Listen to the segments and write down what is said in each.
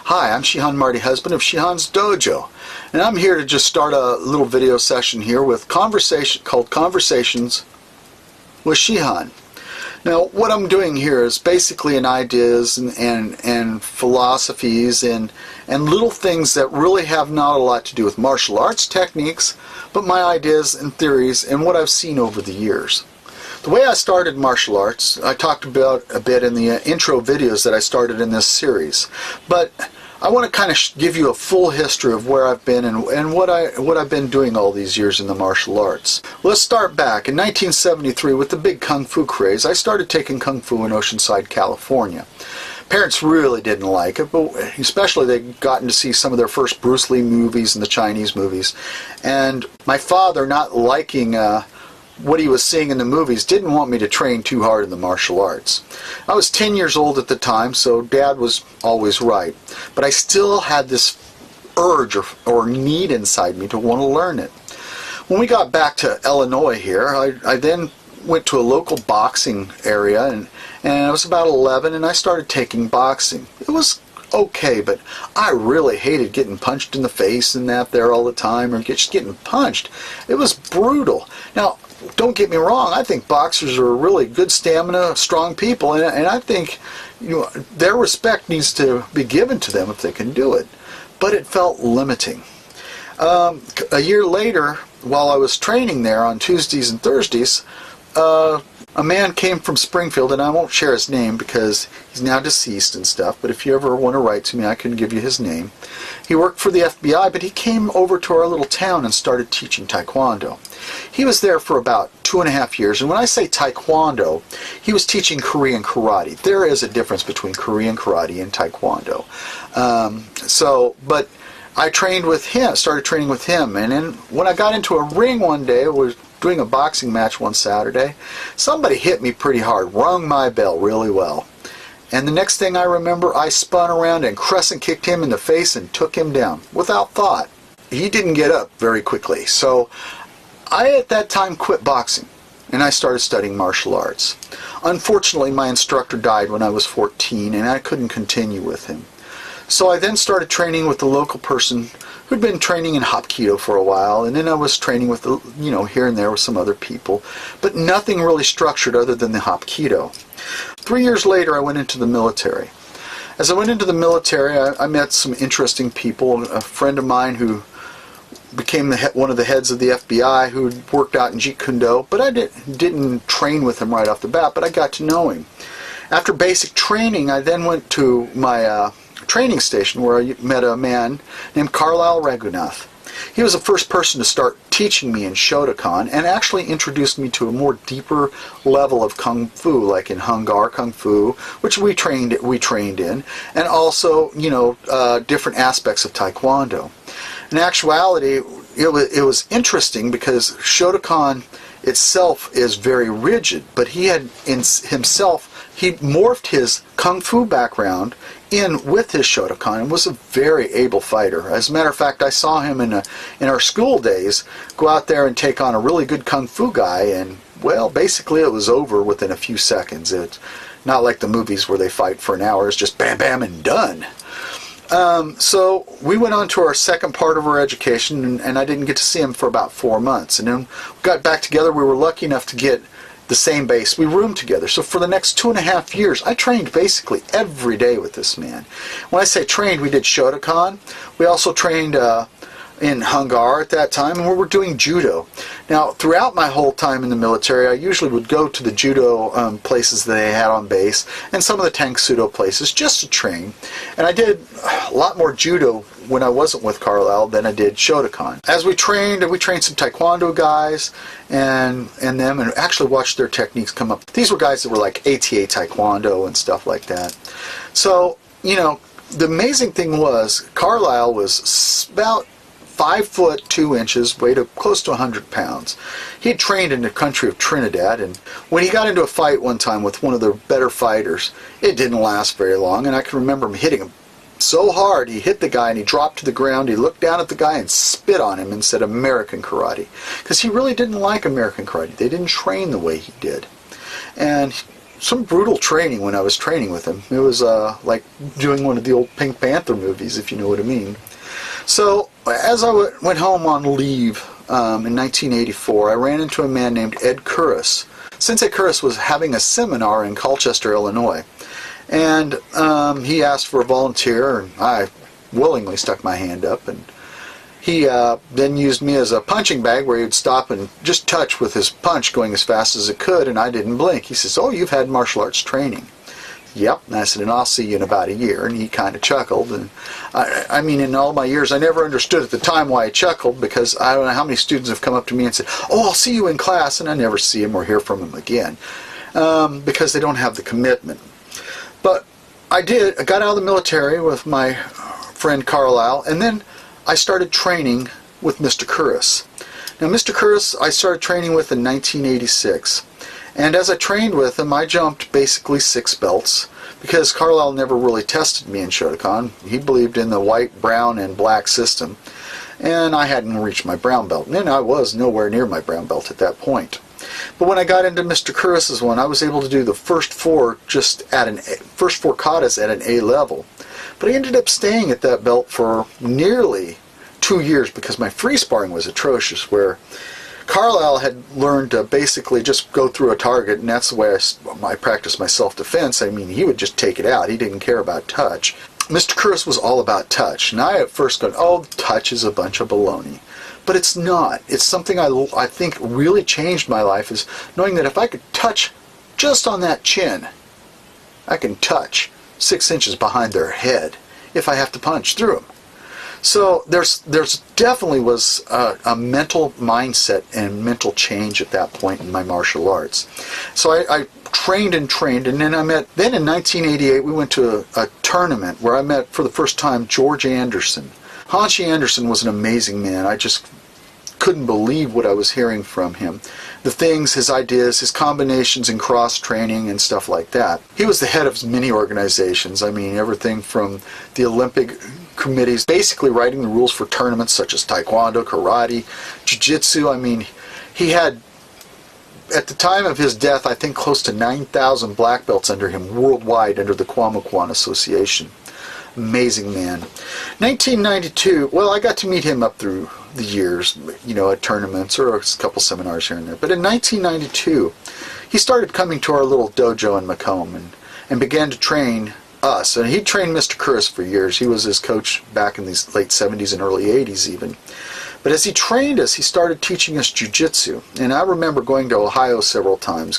Hi, I'm Shihan Marty, husband of Shihan's Dojo, and I'm here to just start a little video session here with called Conversations with Shihan. Now, what I'm doing here is basically an ideas and philosophies and little things that really have not a lot to do with martial arts techniques, but my ideas and theories and what I've seen over the years. The way I started martial arts, I talked about a bit in the intro videos that I started in this series, but I want to kind of give you a full history of where I've been and what I've been doing all these years in the martial arts. Let's start back. In 1973, with the big Kung Fu craze, I started taking Kung Fu in Oceanside, California. Parents really didn't like it, but especially they'd gotten to see some of their first Bruce Lee movies and the Chinese movies. And my father, not liking what he was seeing in the movies, didn't want me to train too hard in the martial arts. I was 10 years old at the time, so Dad was always right. But I still had this urge or need inside me to want to learn it. When we got back to Illinois here, I then went to a local boxing area, and I was about 11, and I started taking boxing. It was okay, but I really hated getting punched in the face and that there all the time, or just getting punched. It was brutal. Now, don't get me wrong, I think boxers are really good stamina, strong people, and I think their respect needs to be given to them if they can do it. But it felt limiting. A year later, while I was training there on Tuesdays and Thursdays, a man came from Springfield, and I won't share his name because he's now deceased and stuff, but if you ever want to write to me, I can give you his name. He worked for the FBI, but he came over to our little town and started teaching Taekwondo. He was there for about 2.5 years, and when I say Taekwondo, he was teaching Korean karate. There is a difference between Korean karate and Taekwondo. But I trained with him, started training with him, and then when I got into a ring one day, I was doing a boxing match one Saturday, somebody hit me pretty hard, rung my bell really well. And the next thing I remember, I spun around and crescent kicked him in the face and took him down without thought. He didn't get up very quickly, so I at that time quit boxing and I started studying martial arts. Unfortunately, my instructor died when I was 14 and I couldn't continue with him. So I then started training with the local person who'd been training in Hapkido for a while, and then I was training with, here and there with some other people, but nothing really structured other than the Hapkido. 3 years later, I went into the military. As I went into the military, I met some interesting people. A friend of mine who became one of the heads of the FBI who worked out in Jeet Kune Do, but I didn't train with him right off the bat, but I got to know him. After basic training, I then went to my training station where I met a man named Carlisle Raghunath. He was the first person to start teaching me in Shotokan and actually introduced me to a more deeper level of Kung Fu, like in Hungar Kung Fu, which we trained in, and also, different aspects of Taekwondo. In actuality, it was interesting because Shotokan itself is very rigid, but he morphed his Kung Fu background in with his Shotokan and was a very able fighter. As a matter of fact, I saw him in our school days go out there and take on a really good Kung Fu guy, and well, basically it was over within a few seconds. It's not like the movies where they fight for an hour. It's just bam bam and done. So we went on to our second part of our education, and I didn't get to see him for about 4 months. And then we got back together. We were lucky enough to get the same base. We roomed together. So for the next 2.5 years, I trained basically every day with this man. When I say trained, we did Shotokan. We also trained in Hungar at that time, and we were doing judo. Now, throughout my whole time in the military, I usually would go to the judo places that they had on base and some of the Tangsudo places just to train. And I did a lot more judo when I wasn't with Carlisle than I did Shotokan. As we trained some Taekwondo guys and actually watched their techniques come up. These were guys that were like ATA Taekwondo and stuff like that. So, the amazing thing was Carlisle was about 5'2", weighed close to 100 pounds. He had trained in the country of Trinidad, and when he got into a fight one time with one of the better fighters, it didn't last very long, and I can remember him hitting him so hard, he hit the guy and he dropped to the ground. He looked down at the guy and spit on him and said American karate, because he really didn't like American karate. They didn't train the way he did. And some brutal training when I was training with him. It was like doing one of the old Pink Panther movies, if you know what I mean. So as I went home on leave in 1984, I ran into a man named Edy Kurrus. Sensei Kurrus was having a seminar in Colchester, Illinois, and he asked for a volunteer, and I willingly stuck my hand up, and he then used me as a punching bag where he would stop and just touch with his punch going as fast as it could, and I didn't blink. He says, "Oh, you've had martial arts training." Yep. And I said, "And I'll see you in about a year." And he kind of chuckled. And I mean, in all my years, I never understood at the time why he chuckled, because I don't know how many students have come up to me and said, "Oh, I'll see you in class," and I never see him or hear from him again, because they don't have the commitment. But I did. I got out of the military with my friend Carlisle, and then I started training with Mr. Kurrus. Now, Mr. Kurrus I started training with in 1986. And as I trained with him, I jumped basically 6 belts, because Carlisle never really tested me in Shotokan. He believed in the white, brown, and black system, and I hadn't reached my brown belt, and I was nowhere near my brown belt at that point. But when I got into Mr. Kurrus's one, I was able to do the first 4 first 4 katas at an A level. But I ended up staying at that belt for nearly 2 years because my free sparring was atrocious, where Carlisle had learned to basically just go through a target, and that's the way I practiced my self-defense. I mean, he would just take it out. He didn't care about touch. Mr. Kurrus was all about touch, and I at first go, "Oh, touch is a bunch of baloney." But it's not. It's something I think really changed my life, is knowing that if I could touch just on that chin, I can touch 6 inches behind their head if I have to punch through them. So there's definitely was a mental mindset and mental change at that point in my martial arts. So I trained, and then then in 1988 we went to a tournament where I met for the first time George Anderson. Hanshi Anderson was an amazing man. I just couldn't believe what I was hearing from him. The things, his ideas, his combinations and cross-training and stuff like that. He was the head of many organizations. I mean, everything from the Olympic committees, basically writing the rules for tournaments such as taekwondo, karate, jiu-jitsu. I mean, he had, at the time of his death, I think close to 9,000 black belts under him worldwide under the Kwamukwan Association. Amazing man. 1992, well, I got to meet him up through the years, you know, at tournaments or a couple seminars here and there. But in 1992, he started coming to our little dojo in Macomb and began to train us. And he trained Mr. Kurrus for years. He was his coach back in these late 70s and early 80s even. But as he trained us, he started teaching us jiu-jitsu. And I remember going to Ohio several times,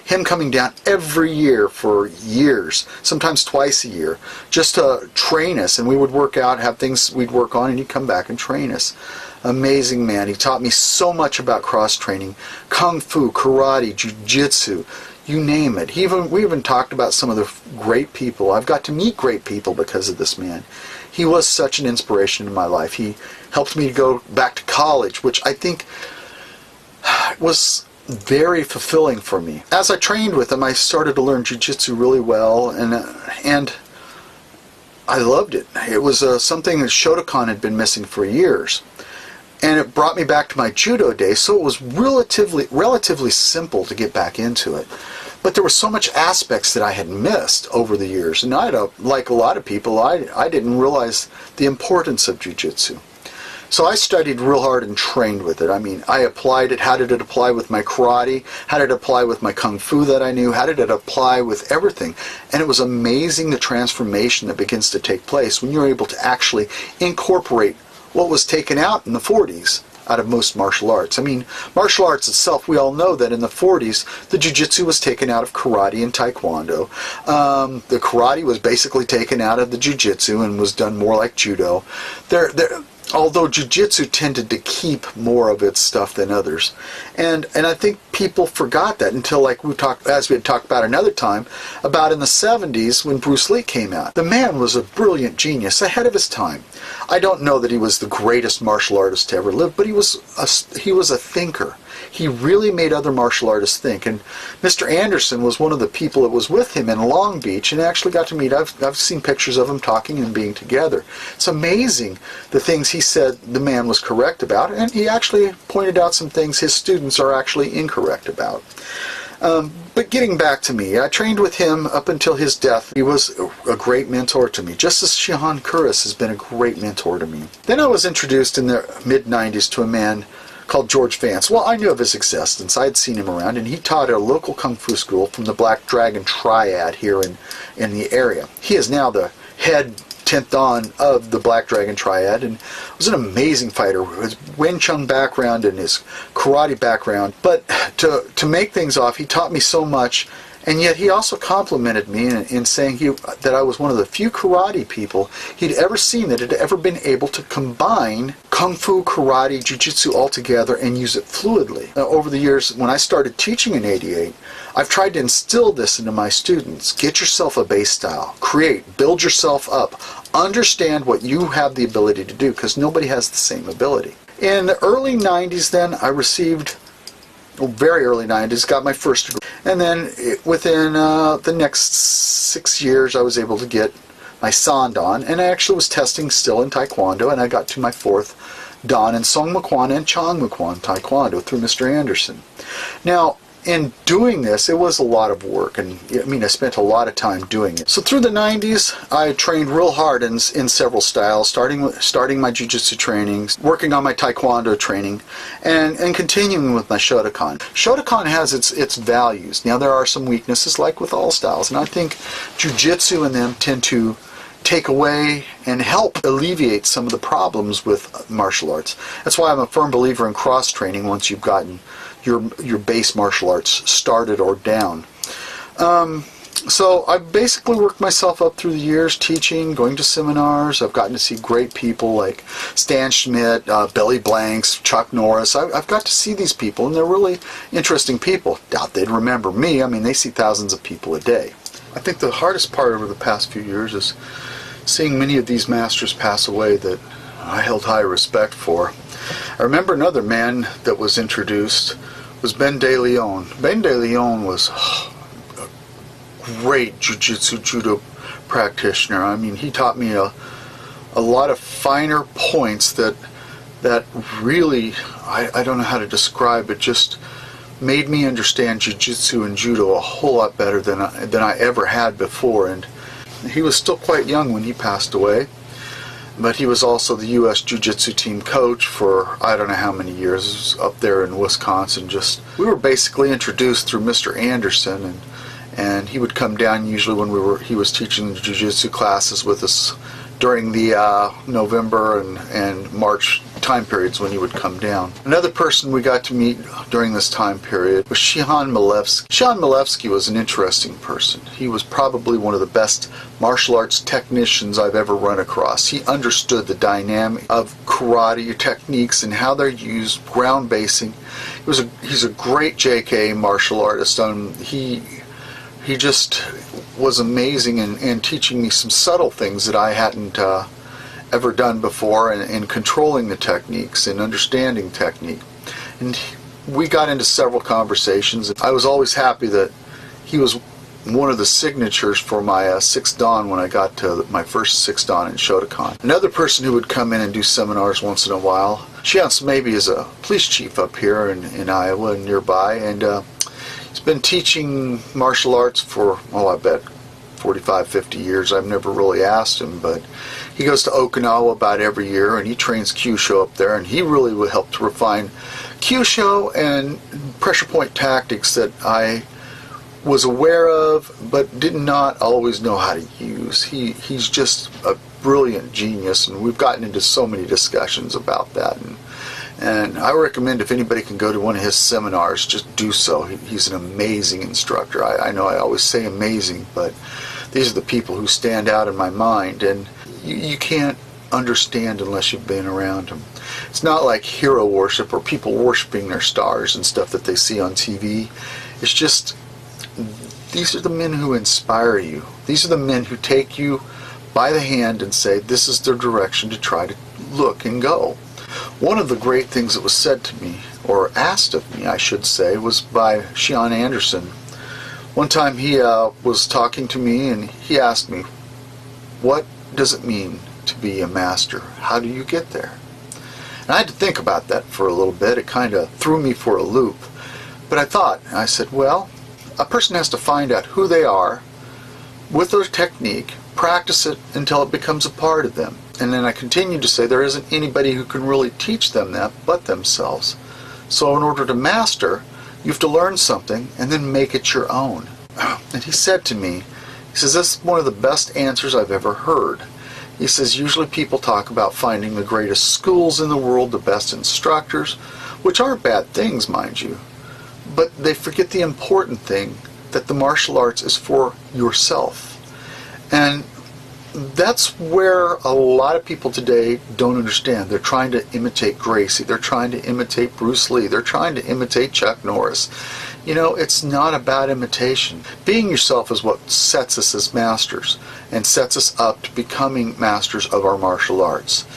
him coming down every year for years, sometimes twice a year, just to train us. And we would work out, have things we'd work on, and he'd come back and train us. Amazing man. He taught me so much about cross-training, kung fu, karate, jiu-jitsu, you name it. We even talked about some of the great people. I've got to meet great people because of this man. He was such an inspiration in my life. He helped me to go back to college, which I think was very fulfilling for me. As I trained with him, I started to learn jiu-jitsu really well, and I loved it. It was something that Shotokan had been missing for years. And it brought me back to my judo days, so it was relatively simple to get back into it. But there were so much aspects that I had missed over the years, and like a lot of people, I didn't realize the importance of jiu-jitsu. So I studied real hard and trained with it. I mean, I applied it. How did it apply with my karate? How did it apply with my kung fu that I knew? How did it apply with everything? And it was amazing the transformation that begins to take place when you're able to actually incorporate what was taken out in the 40s out of most martial arts. I mean, martial arts itself, we all know that in the 40s, the jiu-jitsu was taken out of karate and taekwondo. The karate was basically taken out of the jiu-jitsu and was done more like judo. Although jiu-jitsu tended to keep more of its stuff than others. And I think people forgot that until, like as we had talked about another time, about in the 70s when Bruce Lee came out. The man was a brilliant genius, ahead of his time. I don't know that he was the greatest martial artist to ever live, but he was a thinker. He really made other martial artists think. And Mr. Anderson was one of the people that was with him in Long Beach and actually got to meet. I've seen pictures of them talking and being together. It's amazing the things he said the man was correct about, and he actually pointed out some things his students are actually incorrect about. But getting back to me, I trained with him up until his death. He was a great mentor to me, just as Shihan George has been a great mentor to me. Then I was introduced in the mid-90s to a man called George Vance. Well, I knew of his existence. I had seen him around, and he taught at a local kung fu school from the Black Dragon Triad here in the area. He is now the head 10th Dan of the Black Dragon Triad, and was an amazing fighter with his Wing Chun background and his karate background. But to make things off, he taught me so much, and yet he also complimented me in saying that I was one of the few karate people he'd ever seen that had ever been able to combine kung fu, karate, jiu-jitsu all together and use it fluidly. Now, over the years, when I started teaching in '88, I've tried to instill this into my students. Get yourself a base style. Create. Build yourself up. Understand what you have the ability to do, because nobody has the same ability. In the early 90s then, I received, very early 90s, got my first degree. And then within the next 6 years, I was able to get my Sandan, and I actually was testing still in Taekwondo, and I got to my 4th Dan in Song Muquan and Chong Muquan Taekwondo through Mr. Anderson. Now, in doing this, it was a lot of work, and I spent a lot of time doing it. So through the 90s, I trained real hard in several styles, starting my jiu-jitsu training, working on my taekwondo training, and continuing with my Shotokan. Shotokan has its values. Now, there are some weaknesses, like with all styles, and I think jiu-jitsu and them tend to take away and help alleviate some of the problems with martial arts. That's why I'm a firm believer in cross-training once you've gotten your base martial arts started or down. So I've basically worked myself up through the years, teaching, going to seminars. I've gotten to see great people like Stan Schmidt, Billy Blanks, Chuck Norris. I've got to see these people, and they're really interesting people. Doubt they'd remember me. They see thousands of people a day. I think the hardest part over the past few years is seeing many of these masters pass away that I held high respect for. I remember another man that was introduced was Ben De Leon. Ben De Leon was a great jiu-jitsu judo practitioner. He taught me a lot of finer points that really, I don't know how to describe it, just made me understand jiu-jitsu and judo a whole lot better than I ever had before. And he was still quite young when he passed away, but he was also the U.S. Jiu-Jitsu team coach for I don't know how many years up there in Wisconsin. We were basically introduced through Mr. Anderson, and he would come down usually when he was teaching the jiu-jitsu classes with us during the November and March time periods when he would come down. Another person we got to meet during this time period was Shihan Milevsky. Shihan Milevsky was an interesting person. He was probably one of the best martial arts technicians I've ever run across. He understood the dynamic of karate techniques and how they're used, ground basing. He's a great JK martial artist. He just was amazing in teaching me some subtle things that I hadn't ever done before, and controlling the techniques and understanding technique. And we got into several conversations. I was always happy that he was one of the signatures for my 6th Dan when I got to my first 6th Dan in Shotokan. Another person who would come in and do seminars once in a while, Shihan maybe is a police chief up here in Iowa and nearby, and he's been teaching martial arts for, I bet 45, 50 years. I've never really asked him, but he goes to Okinawa about every year, and he trains Kyusho up there, and he really would help to refine Kyusho and pressure point tactics that I was aware of, but did not always know how to use. He's just a brilliant genius, and we've gotten into so many discussions about that. And I recommend if anybody can go to one of his seminars, just do so. He's an amazing instructor. I know I always say amazing, but these are the people who stand out in my mind, and you can't understand unless you've been around them. It's not like hero worship or people worshiping their stars and stuff that they see on TV. It's just, these are the men who inspire you. These are the men who take you by the hand and say, this is their direction to try to look and go. One of the great things that was said to me, or asked of me, I should say, was by Shihan Anderson. One time he was talking to me, and he asked me, what does it mean to be a master? How do you get there? And I had to think about that for a little bit. It kind of threw me for a loop. But I said, well, a person has to find out who they are with their technique, practice it until it becomes a part of them. And then I continue to say there isn't anybody who can really teach them that but themselves. So in order to master, you have to learn something and then make it your own. And he said to me, he says, this is one of the best answers I've ever heard. He says, usually people talk about finding the greatest schools in the world, the best instructors, which aren't bad things, mind you. But they forget the important thing, that the martial arts is for yourself. And that's where a lot of people today don't understand. They're trying to imitate Gracie. They're trying to imitate Bruce Lee. They're trying to imitate Chuck Norris. You know, it's not about imitation. Being yourself is what sets us as masters and sets us up to becoming masters of our martial arts.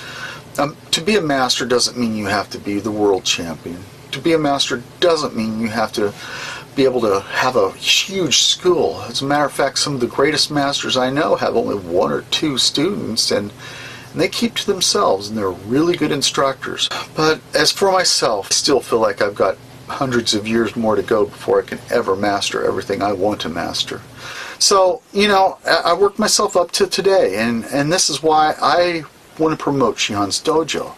To be a master doesn't mean you have to be the world champion. To be a master doesn't mean you have to be able to have a huge school. As a matter of fact, some of the greatest masters I know have only 1 or 2 students, and they keep to themselves, and they're really good instructors. But as for myself, I still feel like I've got hundreds of years more to go before I can ever master everything I want to master. So, you know, I worked myself up to today, and this is why I want to promote Shihan's Dojo.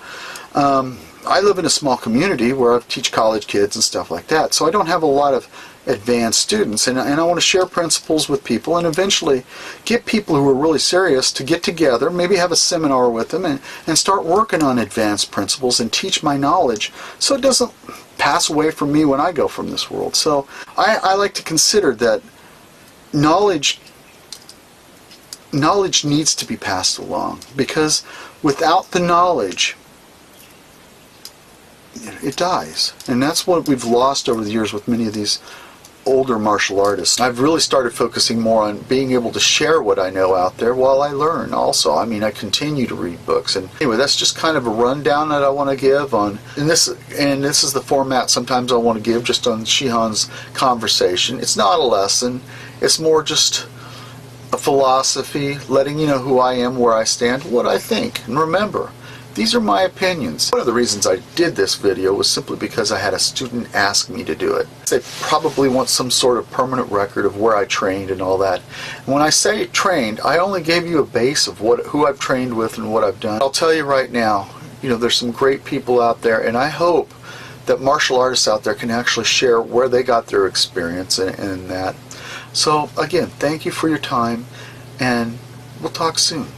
I live in a small community where I teach college kids and stuff like that, so I don't have a lot of advanced students, and I want to share principles with people and eventually get people who are really serious to get together, maybe have a seminar with them, and start working on advanced principles and teach my knowledge so it doesn't pass away from me when I go from this world. So I like to consider that knowledge needs to be passed along, because without the knowledge, it dies. And that's what we've lost over the years with many of these older martial artists. I've really started focusing more on being able to share what I know out there while I learn also. I mean, I continue to read books. And anyway, that's just kind of a rundown that I want to give on, and this is the format sometimes I want to give just on Shihan's conversation. It's not a lesson. It's more just a philosophy, letting you know who I am, where I stand, what I think. And remember, these are my opinions. One of the reasons I did this video was simply because I had a student ask me to do it. They probably want some sort of permanent record of where I trained and all that. And when I say trained, I only gave you a base of who I've trained with and what I've done. I'll tell you right now, you know, there's some great people out there, and I hope that martial artists out there can actually share where they got their experience and that. So again, thank you for your time, and we'll talk soon.